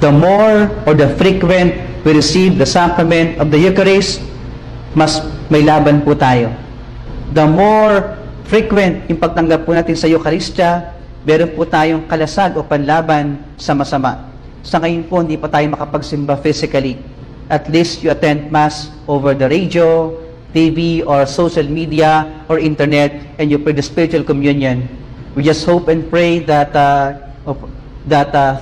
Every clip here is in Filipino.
The more or the frequent we receive the sacrament of the Eucharist, mas may laban po tayo. The more frequent yung pagtanggap po natin sa Eucharistia, meron po tayong kalasag o panlaban sa masama. Sa ngayon po, hindi pa tayo makapagsimba physically. At least you attend Mass over the radio, TV, or social media, or internet, and you pray the spiritual communion. We just hope and pray that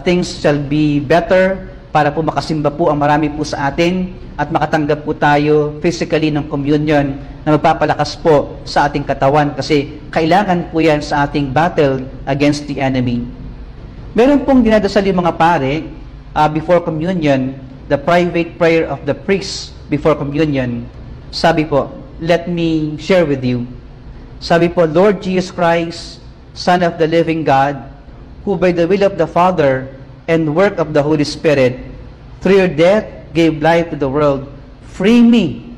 things shall be better para po makasimba po ang marami po sa atin at makatanggap po tayo physically ng communion na magpapalakas po sa ating katawan kasi kailangan po yan sa ating battle against the enemy. Meron pong dinadasal yung mga pare before communion, the private prayer of the priest before communion. Sabi po, let me share with you. Sabi po, Lord Jesus Christ, Son of the living God, who by the will of the Father and work of the Holy Spirit, through your death gave life to the world, free me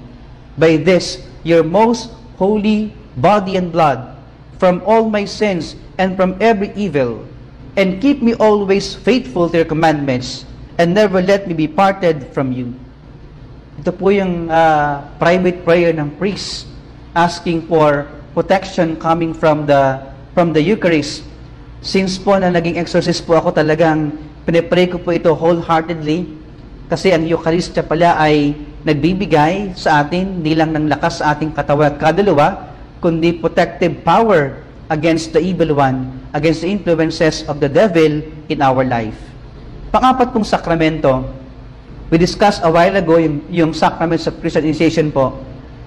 by this, your most holy body and blood, from all my sins and from every evil, and keep me always faithful to your commandments, and never let me be parted from you. Ito po yung private prayer ng priest, asking for protection coming from the Eucharist. Since po na naging exorcist po ako, talagang pinipray ko po ito wholeheartedly kasi ang Eucharistia pala ay nagbibigay sa atin hindi lang ng lakas sa ating katawan at kadalawa, kundi protective power against the evil one, against the influences of the devil in our life. Pang-apat pong sakramento, we discussed a while ago yung sacraments of Christian initiation po,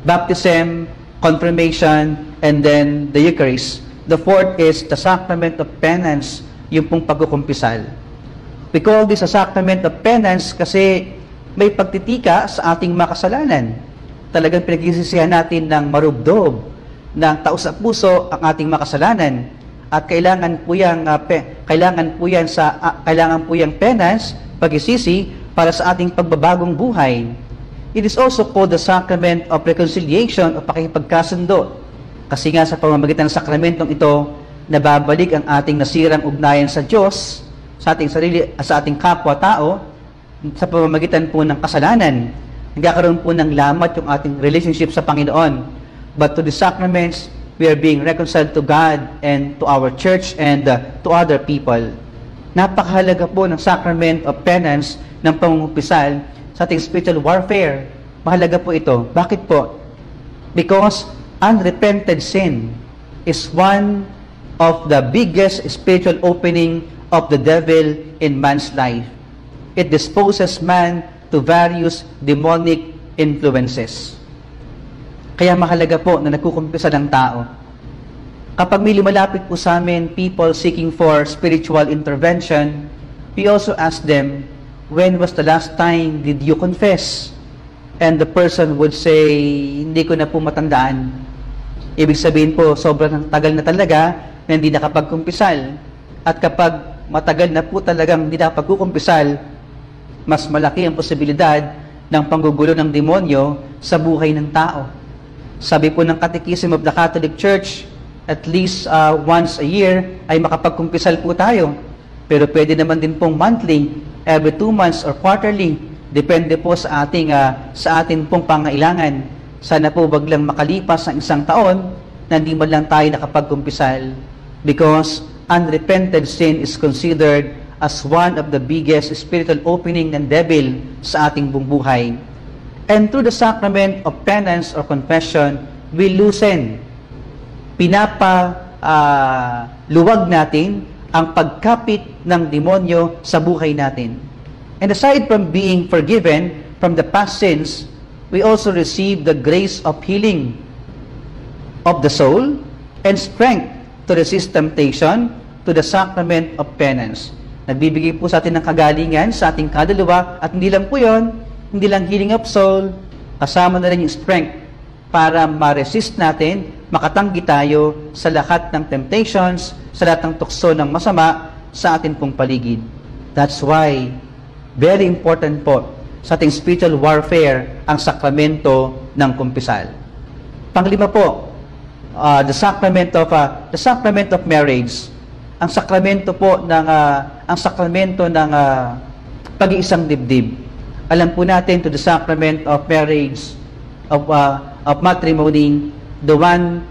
baptism, confirmation, and then the Eucharist. The fourth is the sacrament of penance, yung pong pagkukumpisal. We call this a sacrament of penance kasi may pagtitika sa ating makasalanan. Talagang pinagsisisihan natin ng marubdob, ng taos sa puso ang ating makasalanan. At kailangan po yung penance, pagsisisi para sa ating pagbabagong buhay. It is also called the sacrament of reconciliation o pakikipagkasundo. Kasi nga sa pamamagitan ng sakramentong ito, nababalik ang ating nasirang ugnayan sa Diyos, sa ating sarili, sa ating kapwa-tao, sa pamamagitan po ng kasalanan. Nagkakaroon po ng lamat yung ating relationship sa Panginoon. But to the sacraments, we are being reconciled to God and to our church and to other people. Napakahalaga po ng sacrament of penance ng pangungumpisal sa ating spiritual warfare. Mahalaga po ito. Bakit po? Because unrepented sin is one of the biggest spiritual opening of the devil in man's life. It disposes man to various demonic influences. Kaya mahalaga po na nagkukumpisa ng tao. Kapag may lumalapit po sa amin, people seeking for spiritual intervention, we also ask them, when was the last time did you confess? And the person would say, hindi ko na po matandaan. Ibig sabihin po, sobrang tagal na talaga na hindi nakapagkumpisal. At kapag matagal na po talagang hindi nakapagkumpisal, mas malaki ang posibilidad ng panggugulo ng demonyo sa buhay ng tao. Sabi po ng Catechism of the Catholic Church, at least once a year ay makapagkumpisal po tayo. Pero pwede naman din pong monthly, every 2 months or quarterly, depende po sa ating pong pangailangan. Sana po wag lang makalipas ng isang taon na hindi man lang tayo nakapagkumpisal because unrepented sin is considered as one of the biggest spiritual opening ng devil sa ating buong buhay. And through the sacrament of penance or confession, we loosen, luwag natin ang pagkapit ng demonyo sa buhay natin. And aside from being forgiven from the past sins, we also receive the grace of healing of the soul and strength to resist temptation to the sacrament of penance. Nagbibigay po sa atin ng kagalingan sa ating kaluluwa at hindi lang po yun, hindi lang healing of soul, kasama na rin yung strength para ma-resist natin, makatanggi tayo sa lahat ng temptations, sa lahat ng tukso ng masama sa atin pong paligid. That's why, very important po sa ating spiritual warfare ang sakramento ng kumpisal. Panglima po, the sacrament ng pag-iisang dibdib. Alam po natin to the sacrament of marriage, of matrimony, the man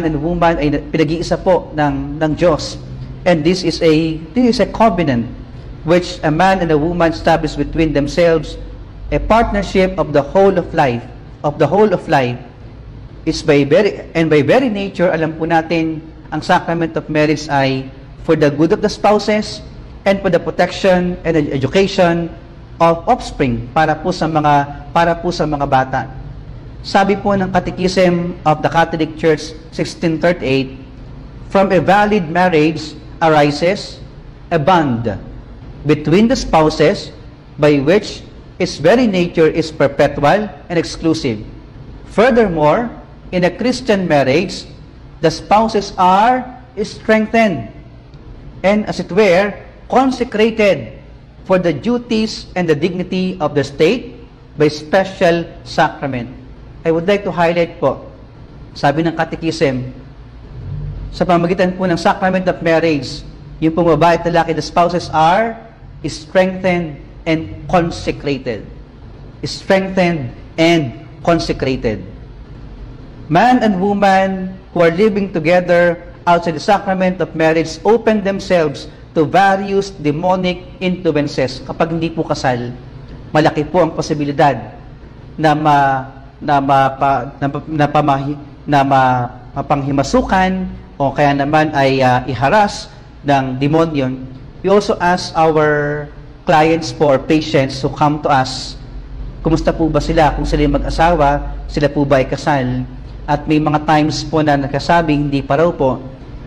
and woman ay pinag-iisa po ng Diyos. And this is a covenant which a man and a woman establish between themselves, a partnership of the whole of life, is by very nature, alam po natin, ang sacrament of marriage ay for the good of the spouses and for the protection and education of offspring, para po sa mga bata. Sabi po ng Catechism of the Catholic Church 1638, from a valid marriage arises a bond between the spouses by which its very nature is perpetual and exclusive. Furthermore, in a Christian marriage, the spouses are strengthened and, as it were, consecrated for the duties and the dignity of the state by special sacrament. I would like to highlight po, sabi ng Catechism, sa pamamagitan po ng sacrament of marriage, yung pong babae at lalaki, the spouses are strengthened and consecrated. Strengthened and consecrated. Man and woman who are living together outside the sacrament of marriage open themselves to various demonic influences. Kapag hindi po kasal, malaki po ang posibilidad na mapanghimasukan o kaya naman ay iharas ng demonyo. We also ask our clients or patients who come to us, kumusta po ba sila? Kung sila mag-asawa, sila po ba ay kasal? At may mga times po na nagkasabing hindi pa raw po.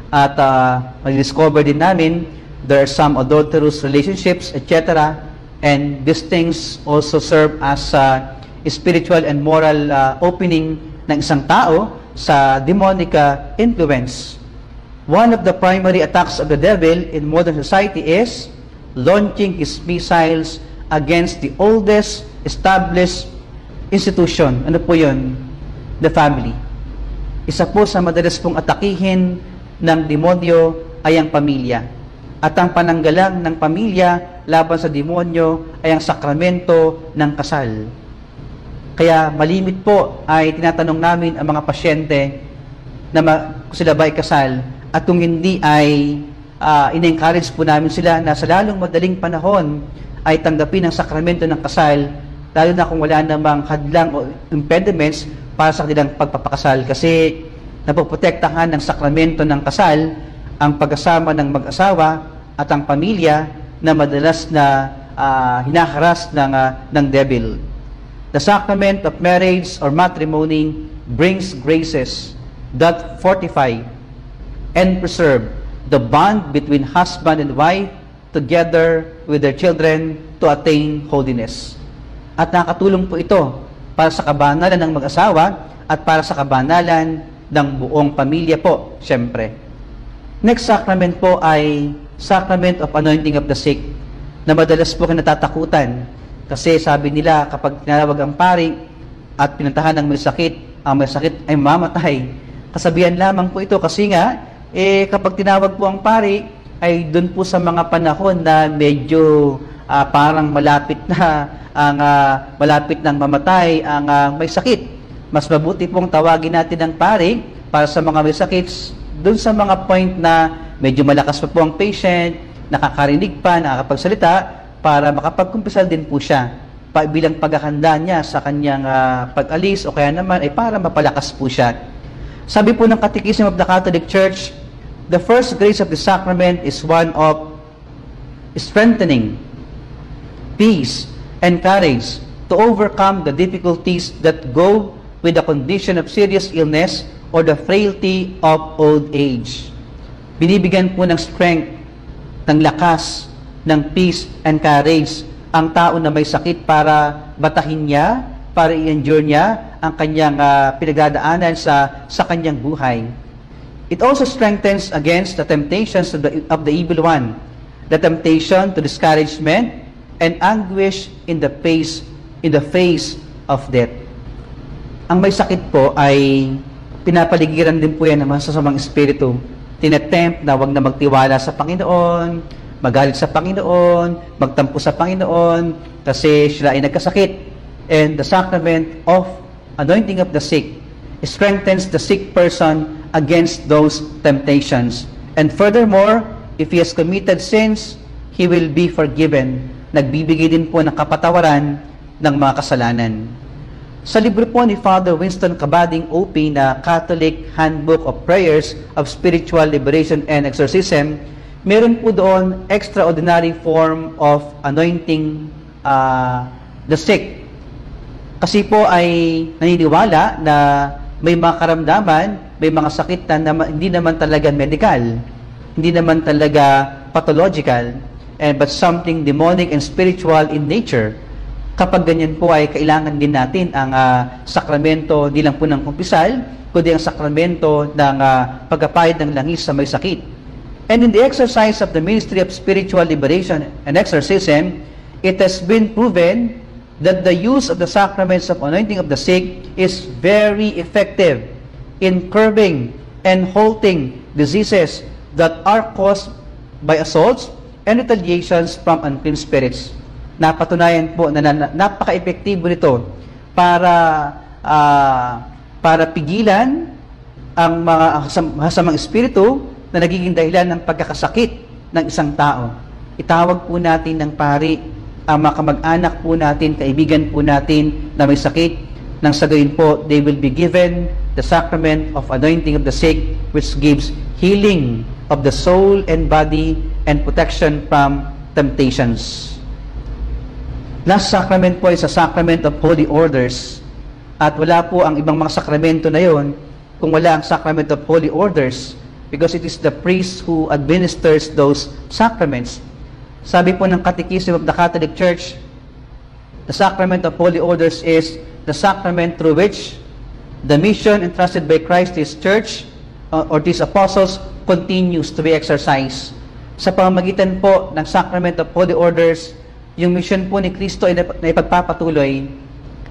At mag-discover din namin there are some adulterous relationships, etc. And these things also serve as spiritual and moral opening ng isang tao sa demonic influence. One of the primary attacks of the devil in modern society is launching his missiles against the oldest established institution. Ano po yun? The family. Isa po sa madalas pong atakihin ng demonyo ay ang pamilya. At ang pananggalang ng pamilya laban sa demonyo ay ang sakramento ng kasal. Kaya malimit po ay tinatanong namin ang mga pasyente na kung sila ba ay kasal, at kung hindi ay in-encourage po namin sila na sa lalong madaling panahon ay tanggapin ang sakramento ng kasal, lalo na kung wala namang hadlang o impediments para sa kanilang pagpapakasal, kasi napoprotektahan ng sakramento ng kasal ang pagkasama ng mag-asawa at ang pamilya na madalas na hinaharas ng devil. The sacrament of marriage or matrimony brings graces that fortify and preserve the bond between husband and wife together with their children to attain holiness. At nakatulong po ito para sa kabanalan ng mag-asawa at para sa kabanalan ng buong pamilya po, syempre. Next sacrament po ay sacrament of anointing of the sick, na madalas po kinatatakutan kasi sabi nila kapag tinawag ang pari at pinuntahan ng may sakit, ang may sakit ay mamatay. Kasabihan lamang po ito kasi nga kapag tinawag po ang pari ay doon po sa mga panahon na medyo parang malapit nang mamatay ang may sakit. Mas mabuti pong tawagin natin ang pari para sa mga may sakit doon sa mga point na medyo malakas pa po ang patient, nakakarinig pa, nakakapagsalita, para makapagkumpisal din po siya bilang paghahanda niya sa kanyang pag-alis o kaya naman ay para mapalakas po siya. Sabi po ng Catechism of the Catholic Church, the first grace of the sacrament is one of strengthening, peace, and courage to overcome the difficulties that go with the condition of serious illness or the frailty of old age. Binibigyan po ng strength, ng lakas, ng peace and courage ang tao na may sakit para batahin niya, para i-endure niya ang kanyang pinagdadaanan sa kanyang buhay. It also strengthens against the temptations of the evil one, the temptation to discouragement and anguish in the face of death. Ang may sakit po ay pinapaligiran din po yan ng masasamang espiritu. Tinetempt na wag na magtiwala sa Panginoon, magalit sa Panginoon, magtampo sa Panginoon, kasi sila ay nagkasakit. And the sacrament of anointing of the sick strengthens the sick person against those temptations. And furthermore, if he has committed sins, he will be forgiven. Nagbibigay din po ng kapatawaran ng mga kasalanan. Sa libro po ni Father Winston Cabading OP na Catholic Handbook of Prayers of Spiritual Liberation and Exorcism, meron po doon extraordinary form of anointing the sick. Kasi po ay naniniwala na may mga karamdaman, may mga sakit na hindi naman talaga medical, hindi naman talaga pathological, but something demonic and spiritual in nature. Kapag ganyan po ay kailangan din natin ang sakramento, di lang po ng kumpisal, kundi ang sakramento ng pagkapahid ng langis sa may sakit. And in the exercise of the ministry of spiritual liberation and exorcism, it has been proven that the use of the sacraments of anointing of the sick is very effective in curbing and halting diseases that are caused by assaults and retaliations from unclean spirits. Napatunayan po na napaka-epektibo nito para pigilan ang mga masamang espiritu na nagiging dahilan ng pagkakasakit ng isang tao. Itawag po natin ng pari ang mga kamag-anak po natin, kaibigan po natin na may sakit, nang sa gayon po, they will be given the sacrament of anointing of the sick, which gives healing of the soul and body and protection from temptations. Last sacrament po is a sacrament of holy orders. At wala po ang ibang mga sakramento na yon kung wala ang sacrament of holy orders, because it is the priest who administers those sacraments. Sabi po ng Catechism of the Catholic Church, the sacrament of holy orders is the sacrament through which the mission entrusted by Christ to His Church or to His apostles continues to be exercised. Sa pamamagitan po ng sacrament of holy orders, yung mission po ni Kristo ay ipagpapatuloy,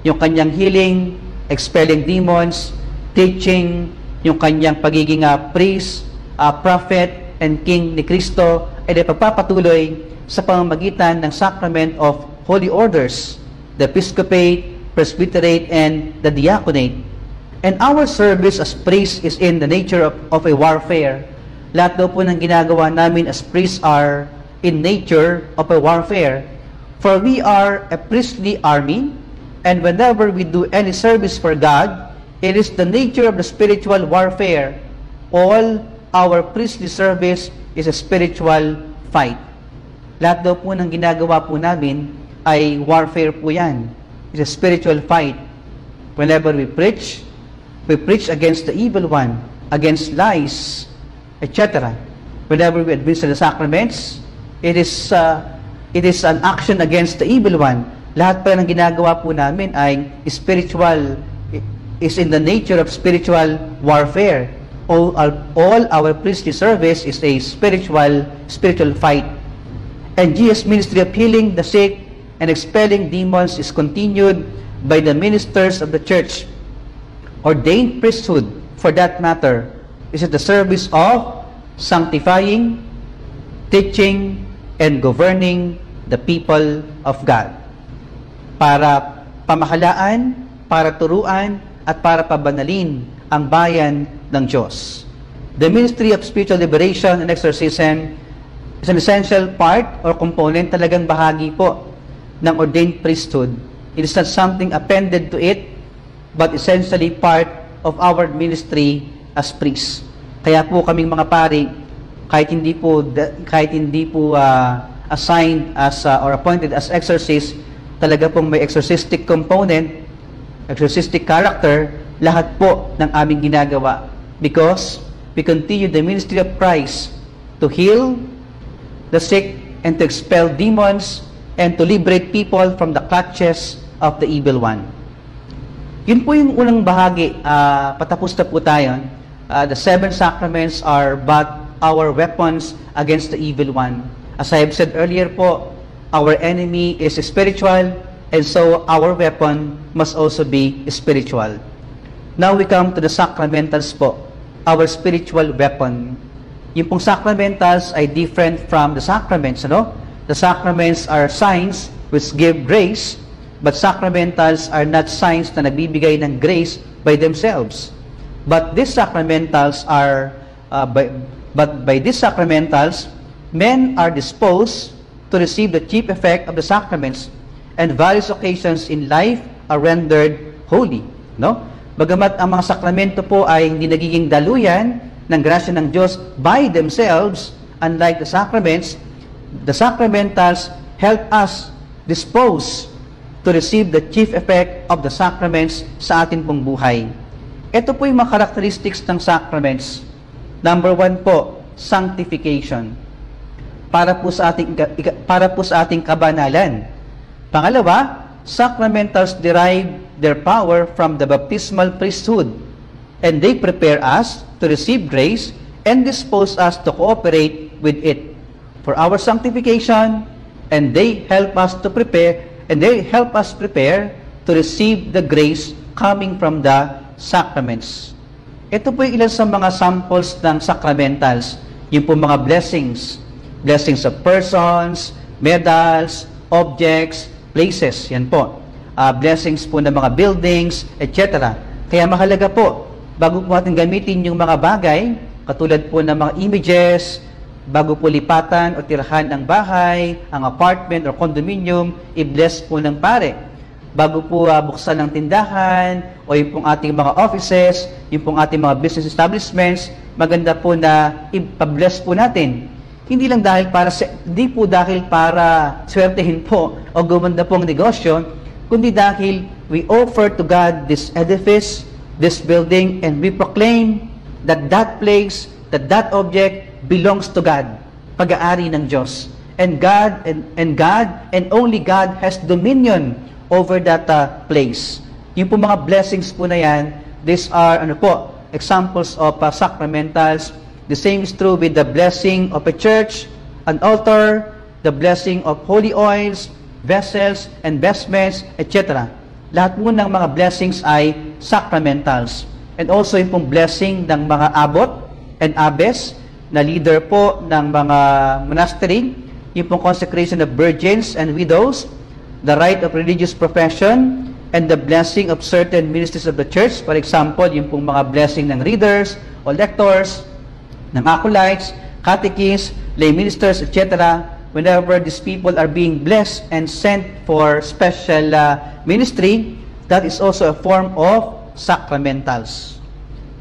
yung kanyang healing, expelling demons, teaching, yung kanyang pagiging priest, prophet, and king ni Kristo ay ipagpapatuloy sa pamamagitan ng sacrament of holy orders, the episcopate, presbyterate, and the diaconate. And our service as priests is in the nature of a warfare. Lahat daw po ng ginagawa namin as priests are in nature of a warfare. For we are a priestly army, and whenever we do any service for God, it is the nature of the spiritual warfare. All our priestly service is a spiritual fight. Lahat daw po ng ginagawa po namin ay warfare po yan. It's a spiritual fight. Whenever we preach against the evil one, against lies, etc. Whenever we administer the sacraments, it is an action against the evil one. Lahat pa ng ginagawa po namin ay spiritual, is in the nature of spiritual warfare. All our priestly service is a spiritual fight. And Jesus' ministry of healing the sick and expelling demons is continued by the ministers of the church. Ordained priesthood, for that matter, is at the service of sanctifying, teaching, and governing the people of God. Para pamahalaan, para turuan, at para pabanalin ang bayan ng Diyos. The ministry of spiritual liberation and exorcism is an essential part or component, talagang bahagi po ng ordained priesthood. It is not something appended to it, but essentially part of our ministry as priests. Kaya po kaming mga pari, kahit hindi po assigned as or appointed as exorcist, talaga pong may exorcistic component, exorcistic character, lahat po ng aming ginagawa. Because we continue the ministry of Christ to heal the sick and to expel demons and to liberate people from the clutches of the evil one. Yun po yung unang bahagi. Patapos na po tayo. The 7 sacraments are but our weapons against the evil one. As I have said earlier po, our enemy is spiritual, and so our weapon must also be spiritual. Now we come to the sacramentals po, our spiritual weapon. Yung pong sacramentals ay different from the sacraments, ano? The sacraments are signs which give grace, but sacramentals are not signs na nagbibigay ng grace by themselves. But these sacramentals are, by these sacramentals, men are disposed to receive the chief effect of the sacraments, and various occasions in life are rendered holy. No? Bagamat ang mga sakramento po ay hindi nagiging daluyan ng grasya ng Diyos by themselves, unlike the sacramentals help us dispose to receive the chief effect of the sacraments sa atin pong buhay. Ito po yung mga characteristics ng sacraments. Number 1 po, sanctification. Para po sa ating kabanalan. Pangalawa, sacramentals derive their power from the baptismal priesthood, and they prepare us to receive grace and dispose us to cooperate with it for our sanctification, and they help us prepare to receive the grace coming from the sacraments. Ito po yung ilan sa mga samples ng sacramentals. Yung po mga blessings of persons, medals, objects, places, yan po. Blessings po ng mga buildings, etc. Kaya mahalaga po, bago po natin gamitin yung mga bagay, katulad po ng mga images, bago po lipatan o tirahan ang bahay, ang apartment o condominium, i-bless po ng pare. Bago po buksan ng tindahan o yung pong ating mga offices, yung pong ating mga business establishments, maganda po na i-bless po natin. Hindi po dahil para swertehin po o gumanda pong negosyo, kundi dahil we offer to God this edifice, this building, and we proclaim that that place, that object belongs to God, pag-aari ng Diyos. And God and only God has dominion over that place. Yung po mga blessings po na yan, these are examples of sacramentals. The same is true with the blessing of a church, an altar, the blessing of holy oils, vessels, and vestments, etc. Lahat po ng mga blessings ay sacramentals. And also yung pong blessing ng mga abot and abbess na leader po ng mga monastery, yung pong consecration of virgins and widows, the rite of religious profession, and the blessing of certain ministers of the church. For example, yung pong mga blessing ng readers o lectors, ng acolytes, catechists, lay ministers, etc. Whenever these people are being blessed and sent for special ministry, that is also a form of sacramentals.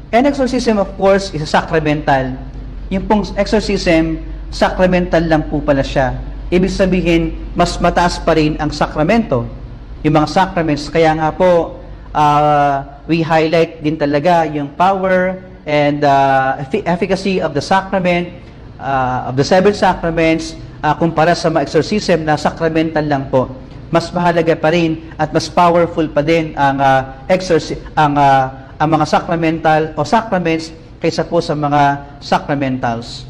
And exorcism, of course, is a sacramental. Yung pong exorcism, sacramental lang po pala siya. Ibig sabihin, mas mataas pa rin ang sakramento. Yung mga sacraments, kaya nga po, we highlight din talaga yung power and efficacy of the sacrament, of the seven sacraments, kumpara sa mga exorcism na sacramental lang po. Mas mahalaga pa rin at mas powerful pa din ang mga sacramental o sacraments kaysa po sa mga sacramentals.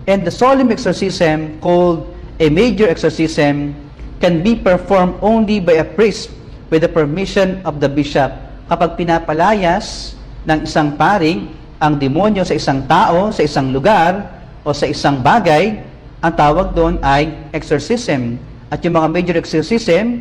And the solemn exorcism, called a major exorcism, can be performed only by a priest with the permission of the bishop. Kapag pinapalayas ng isang paring ang demonyo sa isang tao, sa isang lugar, o sa isang bagay, ang tawag doon ay exorcism. At yung mga major exorcism,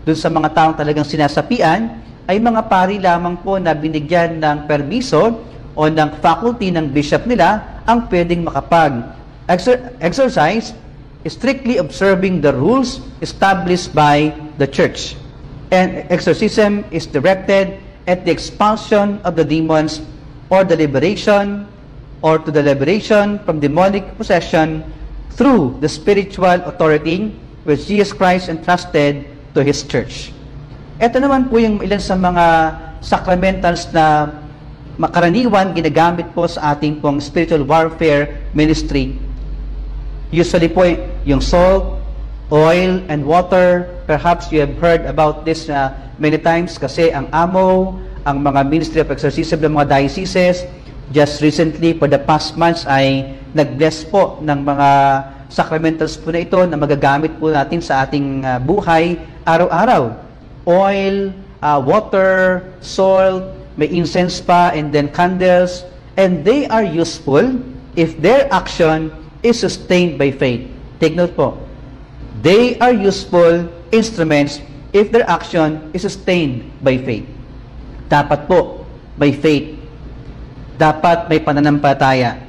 doon sa mga taong talagang sinasapian, ay mga pari lamang po na binigyan ng permiso o ng faculty ng bishop nila ang pwedeng makapag-exorcise, strictly observing the rules established by the church. And exorcism is directed at the expulsion of the demons or the liberation from demonic possession through the spiritual authority which Jesus Christ entrusted to His church. Ito naman po yung ilan sa mga sacramentals na makaraniwan ginagamit po sa ating pong spiritual warfare ministry. Usually po yung salt, oil, and water. Perhaps you have heard about this many times kasi ang AMO, ang mga Ministry of Exorcism ng mga dioceses, just recently, for the past months, ay nag-bless po ng mga sacramentals po na ito na magagamit po natin sa ating buhay araw-araw. Oil, water, salt, may incense pa, and then candles, and they are useful if their action is sustained by faith. Take note po. They are useful instruments if their action is sustained by faith. Dapat po may faith. Dapat may pananampalataya.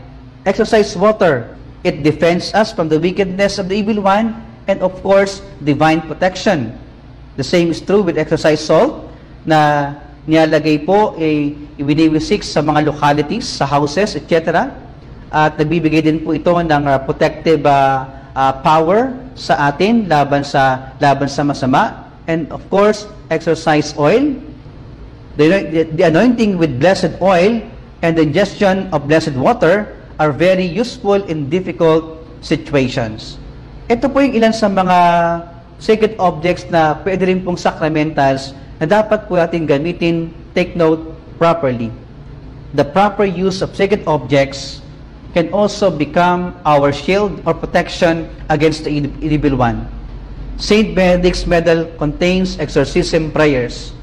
Exercise water. It defends us from the wickedness of the evil one and of course, divine protection. The same is true with exercise salt na nilalagay po ibiniwisik sa mga localities, sa houses, etc. At nagbibigay din po ito ng protective power sa atin laban sa masama. And of course, exercise oil. The anointing with blessed oil and the ingestion of blessed water are very useful in difficult situations. Ito po yung ilan sa mga sacred objects na pwede rin pong sacramentals na dapat po natin gamitin, take note, properly. The proper use of sacred objects can also become our shield or protection against the evil one. Saint Benedict's medal contains exorcism prayers.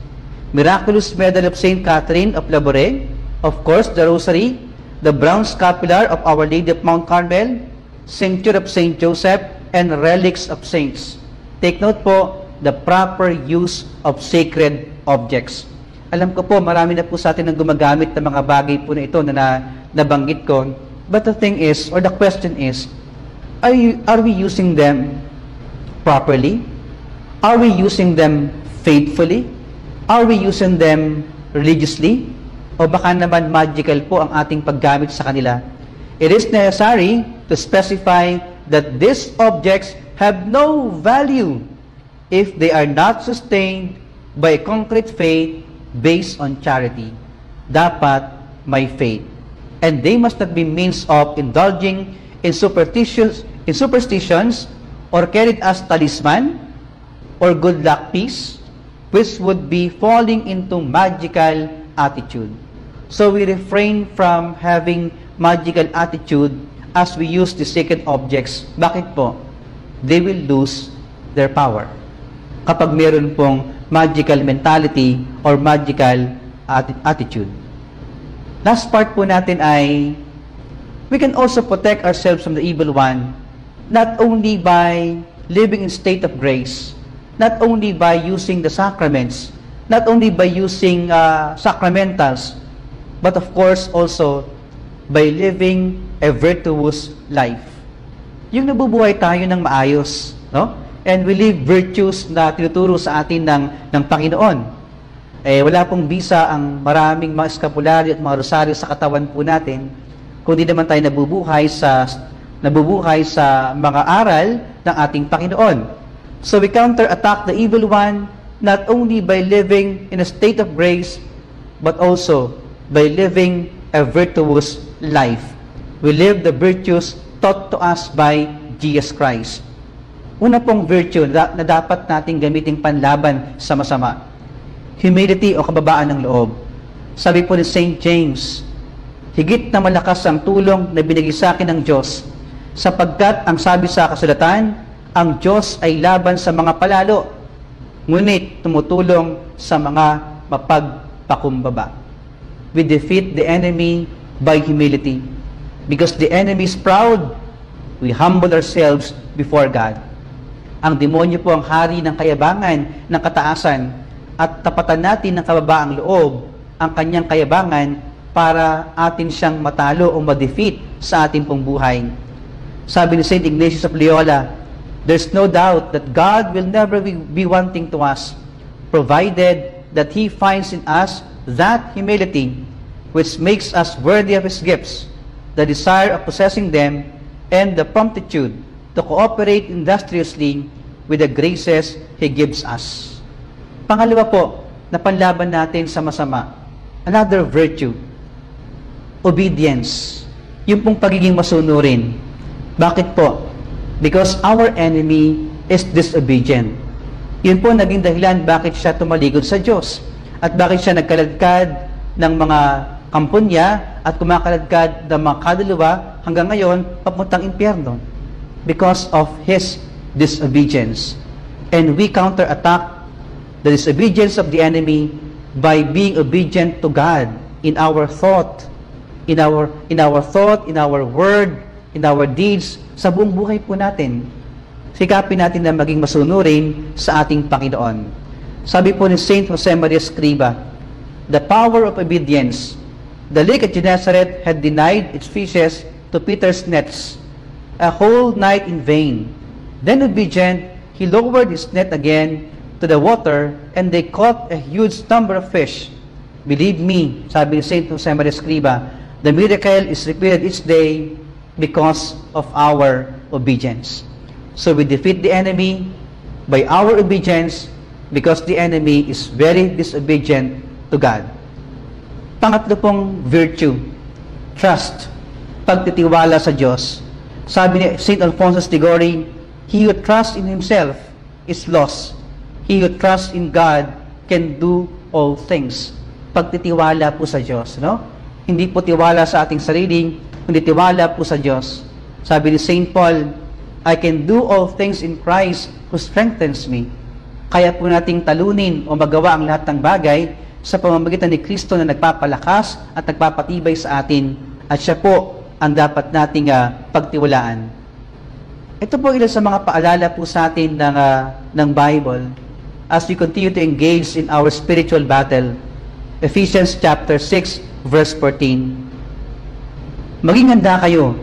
Miraculous medal of Saint Catherine of Labouré, of course, the Rosary, the bronze scapular of Our Lady of Mount Carmel, cincture of Saint Joseph, and relics of saints. Take note po, the proper use of sacred objects. Alam ko po, marami na po sa atin ang gumagamit ng mga bagay po na ito na nabanggit ko. But the thing is, or the question is, are we using them properly? Are we using them faithfully? Are we using them religiously? O baka naman magical po ang ating paggamit sa kanila? It is necessary to specify that these objects have no value if they are not sustained by a concrete faith based on charity. Dapat may faith. And they must not be means of indulging in superstitions or carried as talisman or good luck piece, which would be falling into magical attitude. So we refrain from having magical attitude as we use the sacred objects. Bakit po? They will lose their power. Kapag meron pong magical mentality or magical attitude. Last part po natin ay, we can also protect ourselves from the evil one, not only by living in state of grace, not only by using the sacraments, not only by using sacramentals, but of course also by living a virtuous life. Yung nabubuhay tayo ng maayos, no? And we live virtues na tinuturo sa atin ng Panginoon. Wala pong bisa ang maraming mga eskapularyo at mga rosaryo sa katawan po natin, kundi naman tayo nabubuhay sa mga aral ng ating Panginoon. So we counterattack the evil one not only by living in a state of grace, but also by living a virtuous life. We live the virtues taught to us by Jesus Christ. Una pong virtue na dapat nating gamiting panlaban sa masama. Humility o kababaan ng loob. Sabi po ni St. James, higit na malakas ang tulong na binigay sa akin ng Diyos, sapagkat ang sabi sa kasulatan, ang Diyos ay laban sa mga palalo, ngunit tumutulong sa mga mapagpakumbaba. We defeat the enemy by humility. Because the enemy is proud, we humble ourselves before God. Ang demonyo po ang hari ng kayabangan, ng kataasan, at tapatan natin ng kababaang loob ang kanyang kayabangan para atin siyang matalo o ma-defeat sa ating pong buhay. Sabi ni St. Ignatius of Loyola, there's no doubt that God will never be wanting to us, provided that He finds in us that humility which makes us worthy of His gifts, the desire of possessing them, and the promptitude to cooperate industriously with the graces He gives us. Pangalawa po, na panlaban natin sa masama, another virtue, obedience. Yung pong pagiging masunurin. Bakit po? Because our enemy is disobedient. Yun po naging dahilan bakit siya tumalikod sa Diyos. At bakit siya nagkaladkad ng mga kampunya at kumakaladkad ng mga kaluluwa hanggang ngayon papuntang impyerno. Because of his disobedience. And we counterattack the disobedience of the enemy by being obedient to God in our thought, in our thought, in our word, in our deeds, sa buong buhay po natin. Sikapin natin na maging masunurin sa ating Panginoon. Sabi po ni Saint Jose Maria Escriva, the power of obedience. The lake at Gennesaret had denied its fishes to Peter's nets a whole night in vain. Then obedient, he lowered his net again to the water, and they caught a huge number of fish. Believe me, sabi ni Saint Jose Maria Escriva, the miracle is repeated each day because of our obedience. So we defeat the enemy by our obedience because the enemy is very disobedient to God. Pangatlo pong virtue, trust, pagtitiwala sa Diyos. Sabi ni St. Alphonsus Liguori, he who trusts in himself is lost. He who trusts in God can do all things. Pagtitiwala po sa Diyos, no? Hindi po tiwala sa ating sarili, kundi tiwala po sa Diyos. Sabi ni St. Paul, I can do all things in Christ who strengthens me. Kaya po nating talunin o magawa ang lahat ng bagay sa pamamagitan ni Kristo na nagpapalakas at nagpapatibay sa atin, at siya po ang dapat nating pagtiwalaan. Ito po ilan sa mga paalala po sa atin ng Bible as we continue to engage in our spiritual battle. Ephesians chapter 6, verse 14. Maging handa kayo,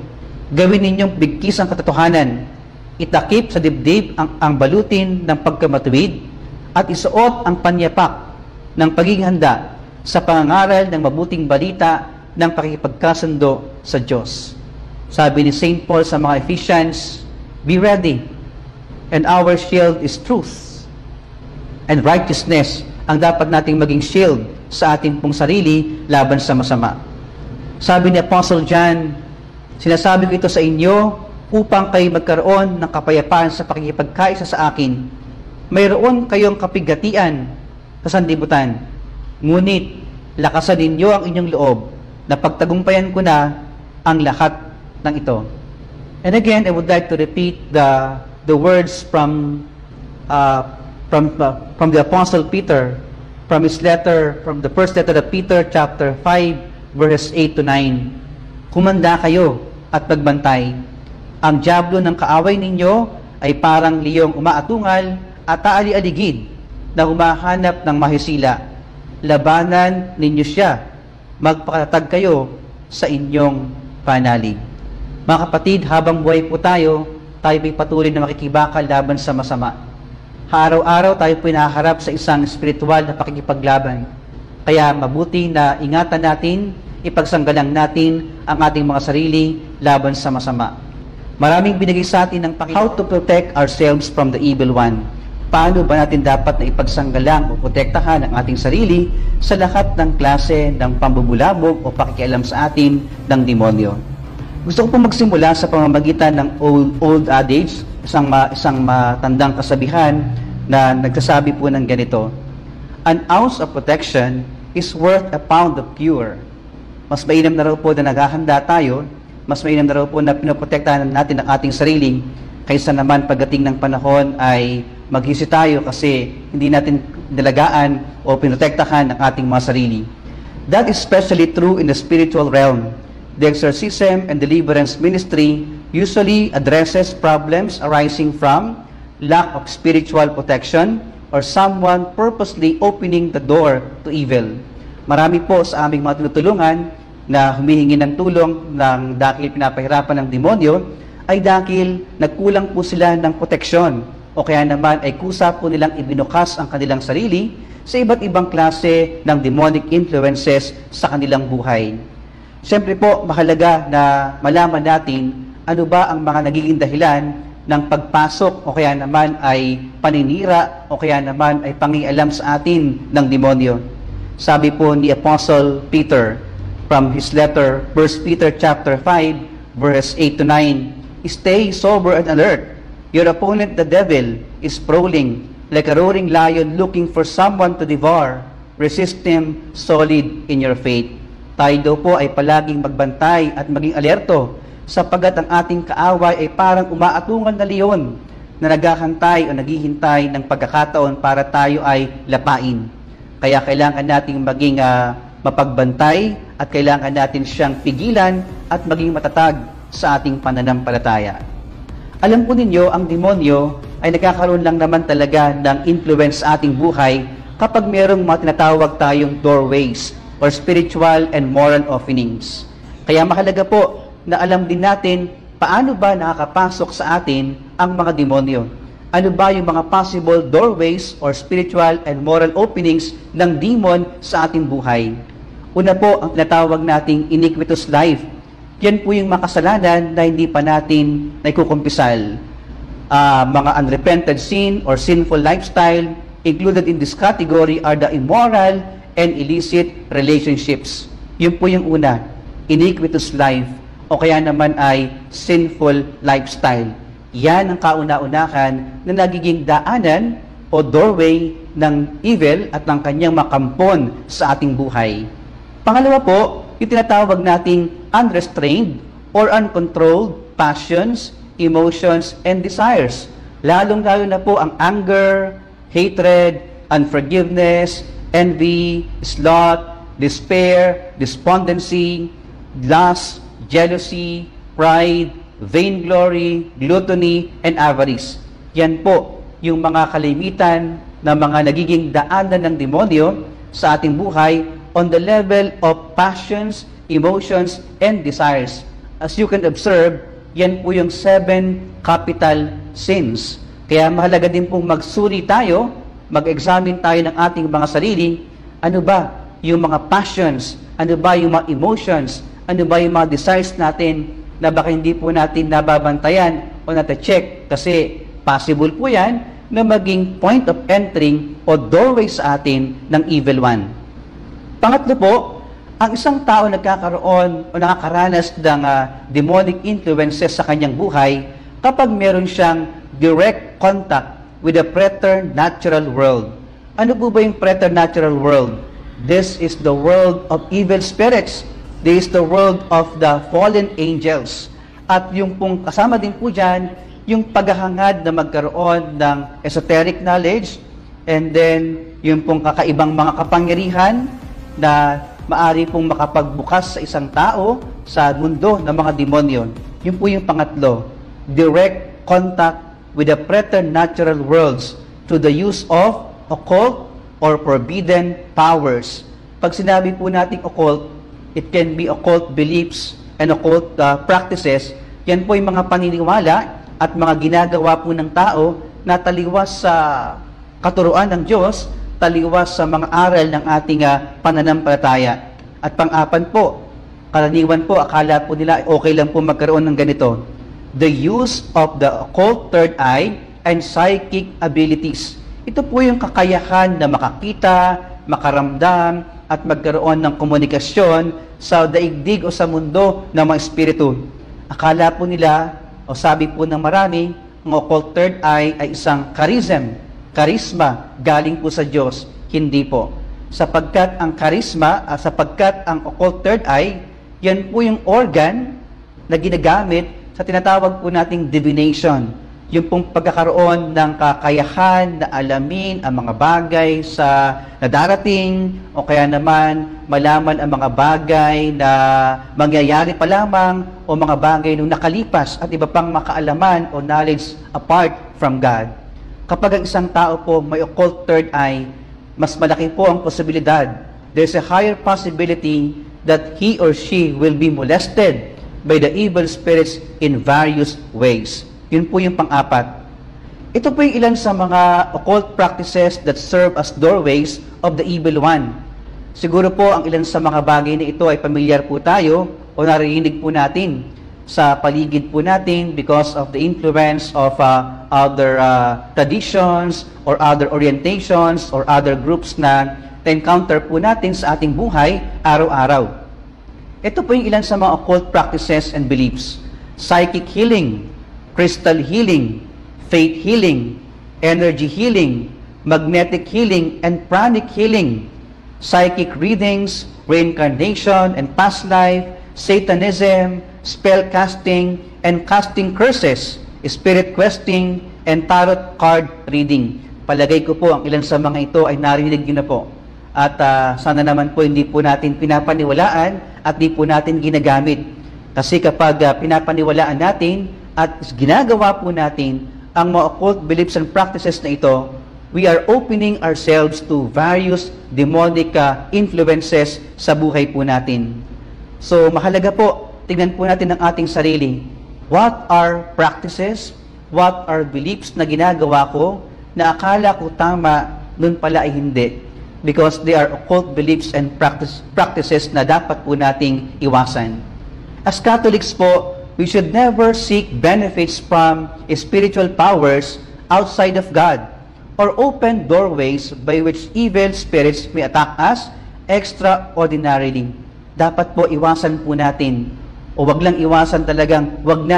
gawin ninyong bigkis ang katotohanan, itakip sa dibdib ang balutin ng pagkamatuwid, at isuot ang panyapak ng pagiging handa sa pangangaral ng mabuting balita ng pakikipagkasundo sa Diyos. Sabi ni St. Paul sa mga Ephesians, be ready, and our shield is truth and righteousness. Ang dapat nating maging shield sa ating pong sarili laban sa masama. Sabi ni Apostle John, sinasabi ko ito sa inyo upang kayo magkaroon ng kapayapaan sa pakikipagkaisa sa akin. Mayroon kayong kapigatian sa sanlibutan, ngunit lakasan ninyo ang inyong loob na pagtagumpayan ko na ang lahat ng ito. And again, I would like to repeat the words from the Apostle Peter, from his letter, from the first letter of Peter, chapter 5, verses 8 to 9. Humanda kayo at magbantay. Ang dyablo ng kaaway ninyo ay parang liyong umaatungal at aali-aligid na humahanap ng mahisila. Labanan ninyo siya. Magpakatatag kayo sa inyong panalig. Mga kapatid, habang buhay po tayo may patuloy na makikibakal laban sa masama. Araw-araw tayo po nahaharap sa isang spiritual na pakikipaglaban. Kaya mabuti na ingatan natin, ipagsanggalang natin ang ating mga sarili laban sa masama. Maraming binigay sa atin ng Panginoon. How to protect ourselves from the evil one. Paano ba natin dapat na ipagsanggalang o protektahan ang ating sarili sa lahat ng klase ng pambubulabog o pakikialam sa atin ng demonyo? Gusto ko pong magsimula sa pamamagitan ng old adage, isang matandang kasabihan na nagsasabi po ng ganito, an ounce of protection is worth a pound of cure. Mas mainam na raw po na naghahanda tayo, mas mainam na raw po na pinoprotektahan natin ang ating sarili, kaysa naman pagdating ng panahon ay maghisi tayo kasi hindi natin dalagaan o pinotektahan ang ating mga sarili. That is especially true in the spiritual realm. The exorcism and deliverance ministry usually addresses problems arising from lack of spiritual protection or someone purposely opening the door to evil. Marami po sa aming mga tinutulungan na humihingi ng tulong ng dahil pinapahirapan ng demonyo ay dahil nagkulang po sila ng proteksyon o kaya naman ay kusa po nilang ibinukas ang kanilang sarili sa iba't ibang klase ng demonic influences sa kanilang buhay. Siyempre po, mahalaga na malaman natin ano ba ang mga nagiging dahilan ng pagpasok o kaya naman ay paninira o kaya naman ay pangialam sa atin ng demonyo. Sabi po ni Apostle Peter from his letter, 1 Peter chapter 5, verse 8 to 9, stay sober and alert. Your opponent, the devil, is prowling like a roaring lion looking for someone to devour. Resist him solid in your faith. Tayo daw po ay palaging magbantay at maging alerto sapagat ang ating kaaway ay parang umaatungan na leon na naghahantay o naghihintay ng pagkakataon para tayo ay lapain. Kaya kailangan nating maging mapagbantay at kailangan natin siyang pigilan at maging matatag sa ating pananampalataya. Alam po ninyo, ang demonyo ay nagkakaroon lang naman talaga ng influence sa ating buhay kapag mayroong mga tinatawag tayong doorways or spiritual and moral openings. Kaya mahalaga po na alam din natin paano ba nakakapasok sa atin ang mga demonyo. Ano ba yung mga possible doorways or spiritual and moral openings ng demon sa ating buhay? Una po, ang tinatawag nating iniquitous life. Yan po yung makasalanan na hindi pa natin naikukumpisal. Mga unrepented sin or sinful lifestyle, included in this category are the immoral and illicit relationships. Yun po yung una, iniquitous life, o kaya naman ay sinful lifestyle. Yan ang kauna-unahan na nagiging daanan o doorway ng evil at ng kanyang makampon sa ating buhay. Pangalawa po, yung tinatawag nating unrestrained or uncontrolled passions, emotions, and desires. Lalong-lalo na po ang anger, hatred, unforgiveness, envy, sloth, despair, despondency, lust, jealousy, pride, vainglory, gluttony, and avarice. Yan po yung mga kalimitan na mga nagiging daanan ng demonyo sa ating buhay on the level of passions, emotions, and desires. As you can observe, yan po yung 7 capital sins. Kaya mahalaga din pong magsuri tayo, mag-examine tayo ng ating mga sarili. Ano ba yung mga passions? Ano ba yung mga emotions? Ano ba yung mga desires natin na baka hindi po natin nababantayan o nata-check? Kasi possible po yan na maging point of entering o doorway sa atin ng evil one. Pangatlo po, ang isang tao nagkakaroon o nakakaranas ng demonic influences sa kanyang buhay kapag meron siyang direct contact with the preternatural world. Ano po ba yung preternatural world? This is the world of evil spirits. This is the world of the fallen angels. At yung pong kasama din po dyan, yung paghahangad na magkaroon ng esoteric knowledge, and then yung pong kakaibang mga kapangyarihan na maari pong makapagbukas sa isang tao sa mundo ng mga demonyo. Yun po yung pangatlo, direct contact with the preternatural worlds through the use of occult or forbidden powers. Pag sinabi po natin occult, it can be occult beliefs and occult practices. Yan po yung mga paniniwala at mga ginagawa po ng tao na taliwas sa katuruan ng Diyos, taliwas sa mga aral ng ating pananampalataya. At pang-apat po, karaniwan po, akala po nila okay lang po magkaroon ng ganito. The use of the occult third eye and psychic abilities. Ito po yung kakayahan na makakita, makaramdam, at magkaroon ng komunikasyon sa daigdig o sa mundo ng mga espiritu. Akala po nila, o sabi po ng marami, ang occult third eye ay isang charisma, galing po sa Diyos. Hindi po. Sapagkat ang charisma, sapagkat ang occult third eye, yan po yung organ na ginagamit sa tinatawag po nating divination. Yung pong pagkakaroon ng kakayahan na alamin ang mga bagay na darating o kaya naman malaman ang mga bagay na mangyayari pa lamang o mga bagay nung nakalipas at iba pang makaalaman o knowledge apart from God. Kapag ang isang tao po may occult third eye, mas malaki po ang posibilidad. There's a higher possibility that he or she will be molested by the evil spirits in various ways. Yun po yung pang-apat. Ito po yung ilan sa mga occult practices that serve as doorways of the evil one. Siguro po ang ilan sa mga bagay na ito ay pamilyar po tayo o narinig po natin sa paligid po natin because of the influence of other traditions or other orientations or other groups na encounter po natin sa ating buhay araw-araw. Ito po yung ilan sa mga occult practices and beliefs. Psychic healing, crystal healing, faith healing, energy healing, magnetic healing, and pranic healing, psychic readings, reincarnation and past life, Satanism, spell casting, and casting curses, spirit questing, and tarot card reading. Palagay ko po ang ilan sa mga ito ay narinig nyo na po. At sana naman po hindi po natin pinapaniwalaan at di po natin ginagamit. Kasi kapag pinapaniwalaan natin at ginagawa po natin ang mga occult beliefs and practices na ito, we are opening ourselves to various demonic influences sa buhay po natin. So mahalaga po, tingnan po natin ang ating sarili. What are practices? What are beliefs na ginagawa ko na akala ko tama, nun pala ay hindi? Because they are occult beliefs and practices na dapat po nating iwasan. As Catholics po, we should never seek benefits from spiritual powers outside of God or open doorways by which evil spirits may attack us extraordinarily. Dapat po iwasan po natin, o wag lang iwasan talagang, wag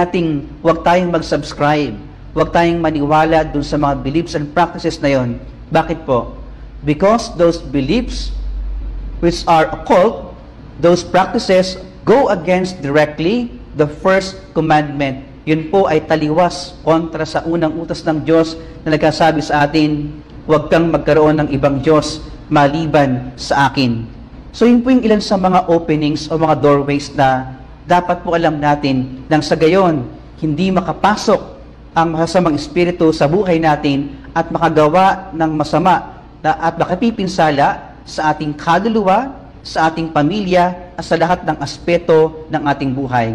tayong mag-subscribe, wag tayong maniwala dun sa mga beliefs and practices na yon. Bakit po? Because those beliefs which are occult, those practices go against directly the first commandment. Yun po ay taliwas kontra sa unang utos ng Diyos na nagsasabi sa atin, huwag kang magkaroon ng ibang Diyos maliban sa akin. So yun po yung ilan sa mga openings o mga doorways na dapat po alam natin nang sa gayon, hindi makapasok ang masasamang espiritu sa buhay natin at makagawa ng masama at makapipinsala sa ating kaluluwa, sa ating pamilya, at sa lahat ng aspeto ng ating buhay.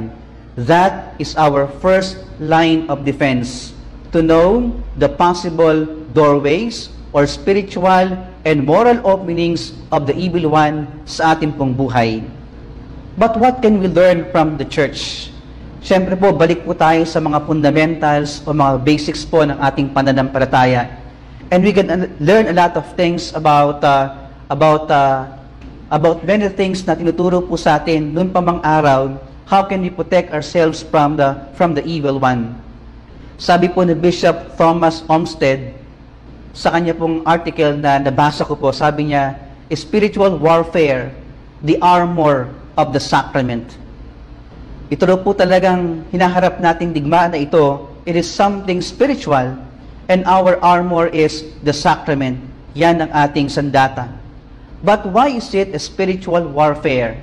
That is our first line of defense, to know the possible doorways or spiritual and moral openings of the evil one sa ating pong buhay. But what can we learn from the church? Siyempre po, balik po tayo sa mga fundamentals o mga basics po ng ating pananampalataya. And we can learn a lot of things about many things na tinuturo po sa atin noon pa mang araw. How can we protect ourselves from the evil one? Sabi po ni Bishop Thomas Olmsted sa kanya pong article na nabasa ko po, sabi niya, spiritual warfare, the armor of the sacrament. Ito po talagang hinaharap nating digmaan na ito. It is something spiritual. And our armor is the sacrament. Yan ang ating sandata. But why is it a spiritual warfare?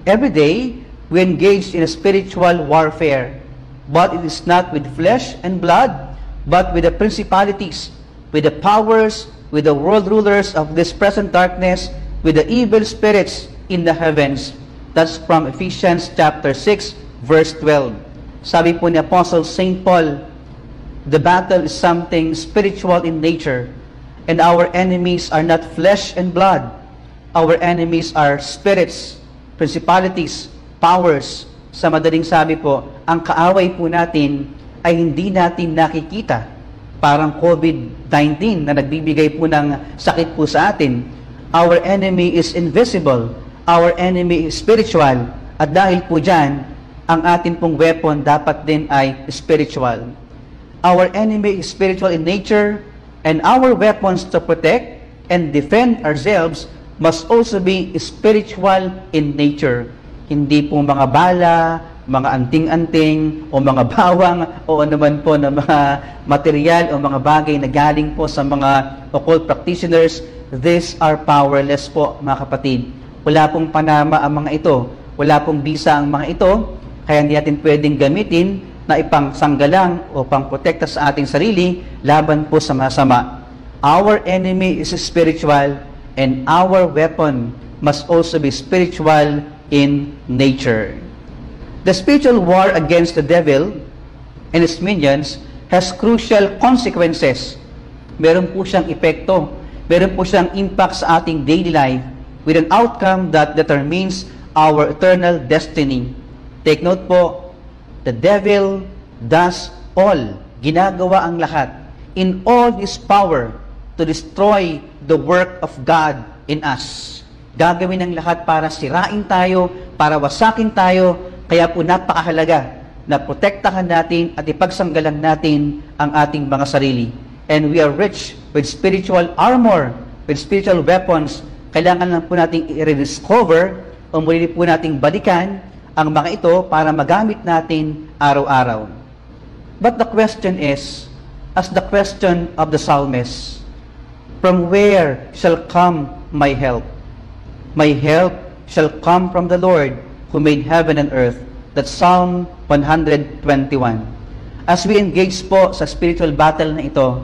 Every day, we engage in a spiritual warfare. But it is not with flesh and blood, but with the principalities, with the powers, with the world rulers of this present darkness, with the evil spirits in the heavens. That's from Ephesians chapter 6, verse 12. Sabi po ni Apostle St. Paul, the battle is something spiritual in nature, and our enemies are not flesh and blood. Our enemies are spirits, principalities, powers. Sa madaling sabi po, ang kaaway po natin ay hindi natin nakikita. Parang COVID-19 na nagbibigay po ng sakit po sa atin. Our enemy is invisible. Our enemy is spiritual. At dahil po dyan, ang atin pong weapon dapat din ay spiritual. Our enemy is spiritual in nature, and our weapons to protect and defend ourselves must also be spiritual in nature. Hindi po mga bala, mga anting-anting, o mga bawang, o anuman po na mga material o mga bagay na galing po sa mga occult practitioners. These are powerless po, mga kapatid. Wala pong panama ang mga ito. Wala pong bisa ang mga ito. Kaya hindi natin pwedeng gamitin na ipangsanggalang o pangprotekta sa ating sarili laban po sa masama. Our enemy is spiritual, and our weapon must also be spiritual in nature. The spiritual war against the devil and his minions has crucial consequences. Meron po siyang epekto, meron po siyang impact sa ating daily life with an outcome that determines our eternal destiny. Take note po, the devil does all, ginagawa ang lahat, in all his power to destroy the work of God in us. Gagawin ang lahat para sirain tayo, para wasakin tayo, kaya po napakahalaga na protektahan natin at ipagsanggalang natin ang ating mga sarili. And we are rich with spiritual armor, with spiritual weapons. Kailangan lang po natin i-rediscover o muli po nating balikan ang mga ito para magamit natin araw-araw. But the question is, as the question of the psalmist, from where shall come my help? My help shall come from the Lord who made heaven and earth. That's Psalm 121. As we engage po sa spiritual battle na ito,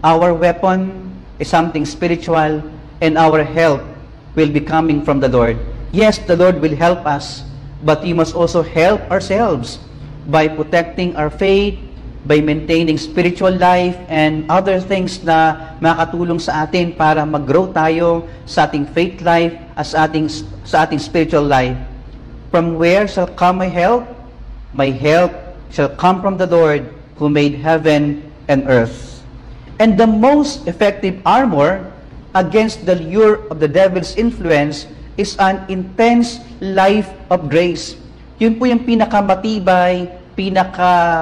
our weapon is something spiritual and our help will be coming from the Lord. Yes, the Lord will help us, but we must also help ourselves by protecting our faith, by maintaining spiritual life and other things na makatulong sa atin para mag-grow tayo sa ating faith life as sa ating spiritual life. From where shall come my help? My help shall come from the Lord who made heaven and earth. And the most effective armor against the lure of the devil's influence is an intense life of grace. Yun po yung pinakamatibay,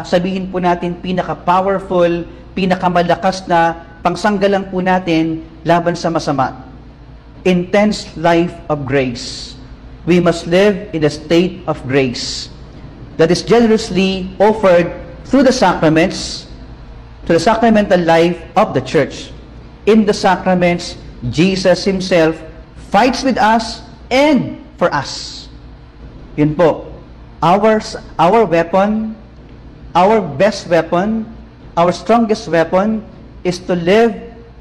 sabihin po natin, pinaka-powerful, pinakamalakas na pangsanggalang po natin laban sa masama. Intense life of grace. We must live in a state of grace that is generously offered through the sacraments, to the sacramental life of the church. In the sacraments, Jesus Himself fights with us and for us. Yun po. Our weapon, our best weapon, our strongest weapon is to live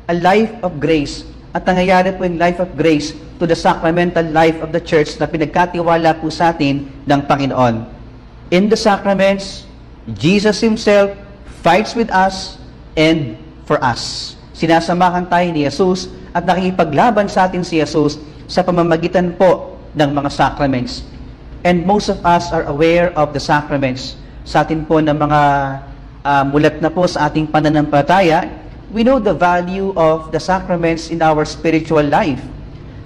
a life of grace. At nangyayari po yung life of grace to the sacramental life of the church na pinagkatiwala po sa atin ng Panginoon. In the sacraments, Jesus Himself fights with us and for us. Sinasamahan tayo ni Jesus at nakikipaglaban sa atin si Jesus sa pamamagitan po ng mga sacraments. And most of us are aware of the sacraments. Sa atin po ng mga mulat na po sa ating pananampalataya, we know the value of the sacraments in our spiritual life.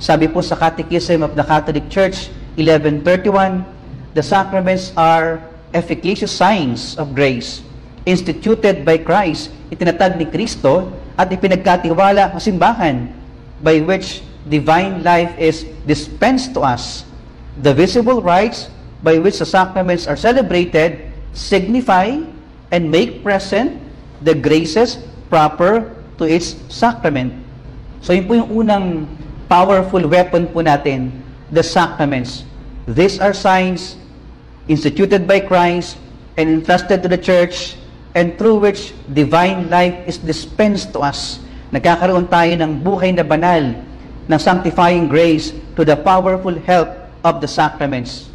Sabi po sa Catechism of the Catholic Church, 1131, the sacraments are efficacious signs of grace, instituted by Christ, itinatag ni Kristo, at ipinagkatiwala sa simbahan, by which divine life is dispensed to us. The visible rites by which the sacraments are celebrated signify and make present the graces proper to its sacrament. So yun po yung unang powerful weapon po natin, the sacraments. These are signs instituted by Christ and entrusted to the church, and through which divine life is dispensed to us. Nagkakaroon tayo ng buhay na banal, ng sanctifying grace to the powerful help of the sacraments.